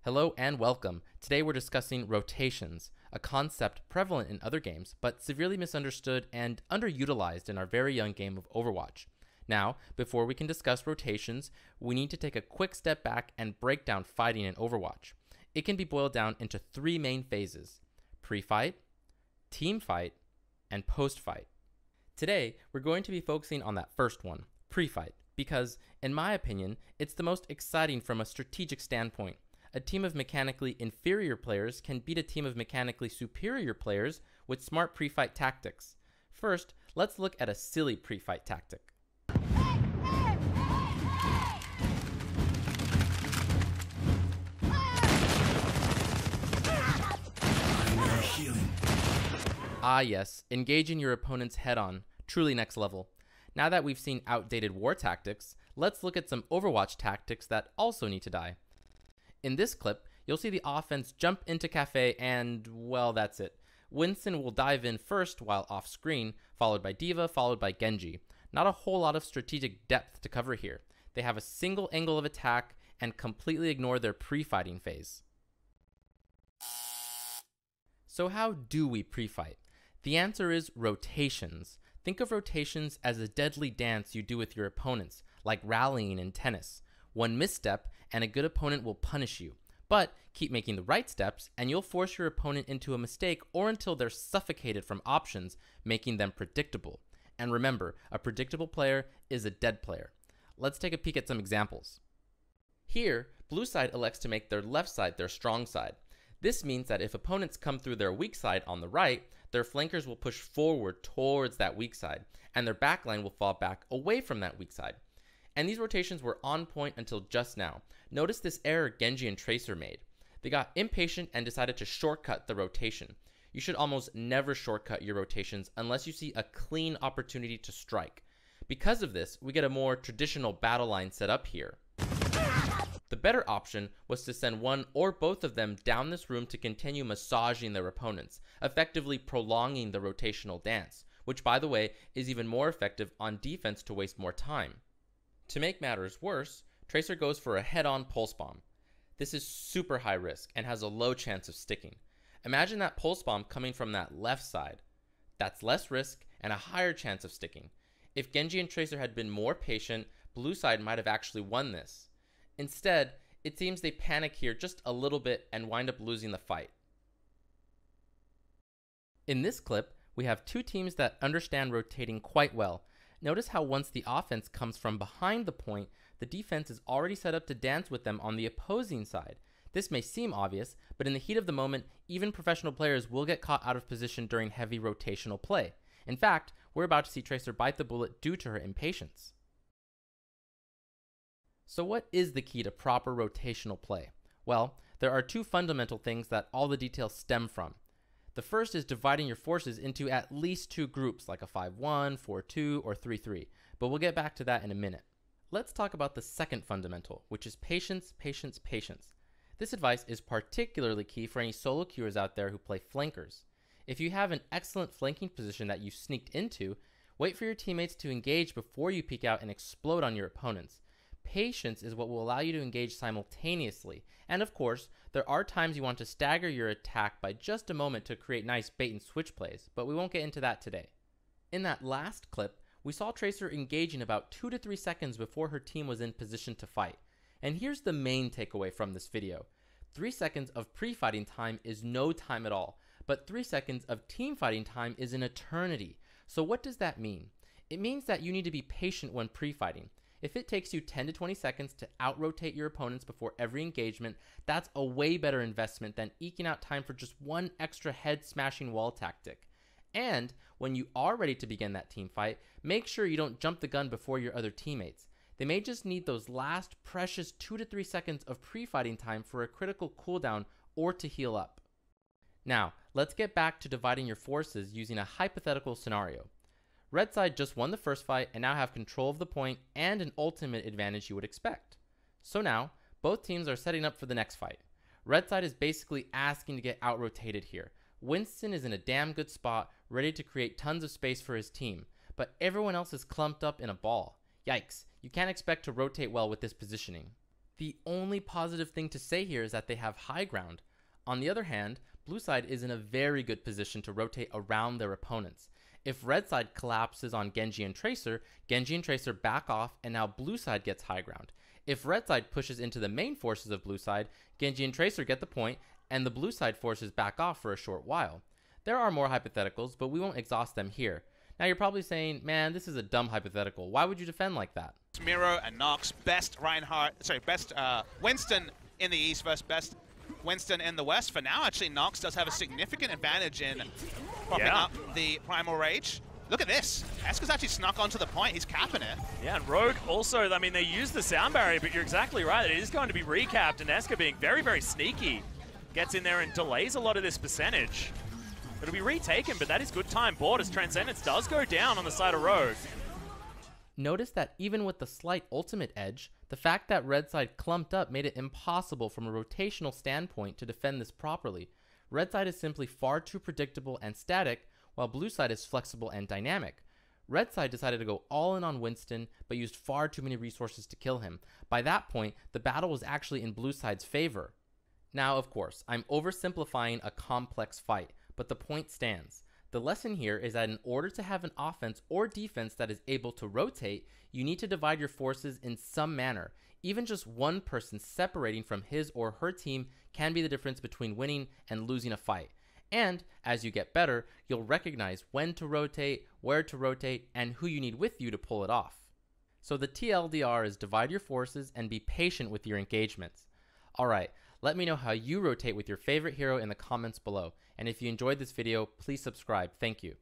Hello and welcome. Today we're discussing rotations, a concept prevalent in other games, but severely misunderstood and underutilized in our very young game of Overwatch. Now, before we can discuss rotations, we need to take a quick step back and break down fighting in Overwatch. It can be boiled down into three main phases: pre-fight, team fight, and post-fight. Today, we're going to be focusing on that first one, pre-fight, because, in my opinion, it's the most exciting from a strategic standpoint. A team of mechanically inferior players can beat a team of mechanically superior players with smart pre-fight tactics. First, let's look at a silly pre-fight tactic. Ah yes, engaging your opponents head-on, truly next level. Now that we've seen outdated war tactics, let's look at some Overwatch tactics that also need to die. In this clip, you'll see the offense jump into Cafe and, well, that's it. Winston will dive in first while off screen, followed by D.Va, followed by Genji. Not a whole lot of strategic depth to cover here. They have a single angle of attack and completely ignore their pre-fighting phase. So how do we pre-fight? The answer is rotations. Think of rotations as a deadly dance you do with your opponents, like rallying in tennis. One misstep and a good opponent will punish you. But keep making the right steps and you'll force your opponent into a mistake or until they're suffocated from options, making them predictable. And remember, a predictable player is a dead player. Let's take a peek at some examples. Here, blue side elects to make their left side their strong side. This means that if opponents come through their weak side on the right, their flankers will push forward towards that weak side, and their backline will fall back away from that weak side. And these rotations were on point until just now. Notice this error Genji and Tracer made. They got impatient and decided to shortcut the rotation. You should almost never shortcut your rotations unless you see a clean opportunity to strike. Because of this, we get a more traditional battle line set up here. The better option was to send one or both of them down this room to continue massaging their opponents, effectively prolonging the rotational dance, which by the way is even more effective on defense to waste more time. To make matters worse, Tracer goes for a head-on pulse bomb. This is super high risk and has a low chance of sticking. Imagine that pulse bomb coming from that left side. That's less risk and a higher chance of sticking. If Genji and Tracer had been more patient, blue side might have actually won this. Instead, it seems they panic here just a little bit and wind up losing the fight. In this clip, we have two teams that understand rotating quite well. Notice how once the offense comes from behind the point, the defense is already set up to dance with them on the opposing side. This may seem obvious, but in the heat of the moment, even professional players will get caught out of position during heavy rotational play. In fact, we're about to see Tracer bite the bullet due to her impatience. So what is the key to proper rotational play? Well, there are two fundamental things that all the details stem from. The first is dividing your forces into at least two groups, like a 5-1, 4-2, or 3-3, but we'll get back to that in a minute. Let's talk about the second fundamental, which is patience, patience, patience. This advice is particularly key for any solo queuers out there who play flankers. If you have an excellent flanking position that you sneaked into, wait for your teammates to engage before you peek out and explode on your opponents. Patience is what will allow you to engage simultaneously, and of course, there are times you want to stagger your attack by just a moment to create nice bait and switch plays, but we won't get into that today. In that last clip, we saw Tracer engaging about 2 to 3 seconds before her team was in position to fight. And here's the main takeaway from this video. 3 seconds of pre-fighting time is no time at all, but 3 seconds of team fighting time is an eternity. So what does that mean? It means that you need to be patient when pre-fighting. If it takes you 10 to 20 seconds to out-rotate your opponents before every engagement, that's a way better investment than eking out time for just one extra head-smashing wall tactic. And when you are ready to begin that team fight, make sure you don't jump the gun before your other teammates. They may just need those last precious 2 to 3 seconds of pre-fighting time for a critical cooldown or to heal up. Now, let's get back to dividing your forces using a hypothetical scenario. Red side just won the first fight and now have control of the point and an ultimate advantage you would expect. So now, both teams are setting up for the next fight. Red side is basically asking to get out-rotated here. Winston is in a damn good spot, ready to create tons of space for his team, but everyone else is clumped up in a ball. Yikes, you can't expect to rotate well with this positioning. The only positive thing to say here is that they have high ground. On the other hand, blue side is in a very good position to rotate around their opponents. If red side collapses on Genji and Tracer back off, and now blue side gets high ground. If red side pushes into the main forces of blue side, Genji and Tracer get the point, and the blue side forces back off for a short while. There are more hypotheticals, but we won't exhaust them here. Now you're probably saying, man, this is a dumb hypothetical. Why would you defend like that? Miro and Nox, best Winston in the East versus best Winston in the West. For now, actually, Nox does have a significant advantage in propping up the Primal Rage. Look at this. Esker's actually snuck onto the point. He's capping it. Yeah, and Rogue also, I mean, they use the sound barrier, but you're exactly right. It is going to be recapped, and Esker being very, very sneaky gets in there and delays a lot of this percentage. It'll be retaken, but that is good time bought as Transcendence does go down on the side of Rogue. Notice that even with the slight ultimate edge, the fact that red side clumped up made it impossible from a rotational standpoint to defend this properly. Red side is simply far too predictable and static, while blue side is flexible and dynamic. Red side decided to go all in on Winston, but used far too many resources to kill him. By that point, the battle was actually in blue side's favor. Now, of course, I'm oversimplifying a complex fight, but the point stands. The lesson here is that in order to have an offense or defense that is able to rotate, you need to divide your forces in some manner. Even just one person separating from his or her team can be the difference between winning and losing a fight. And as you get better, you'll recognize when to rotate, where to rotate, and who you need with you to pull it off. So the TLDR is divide your forces and be patient with your engagements. Alright, let me know how you rotate with your favorite hero in the comments below. And if you enjoyed this video, please subscribe. Thank you.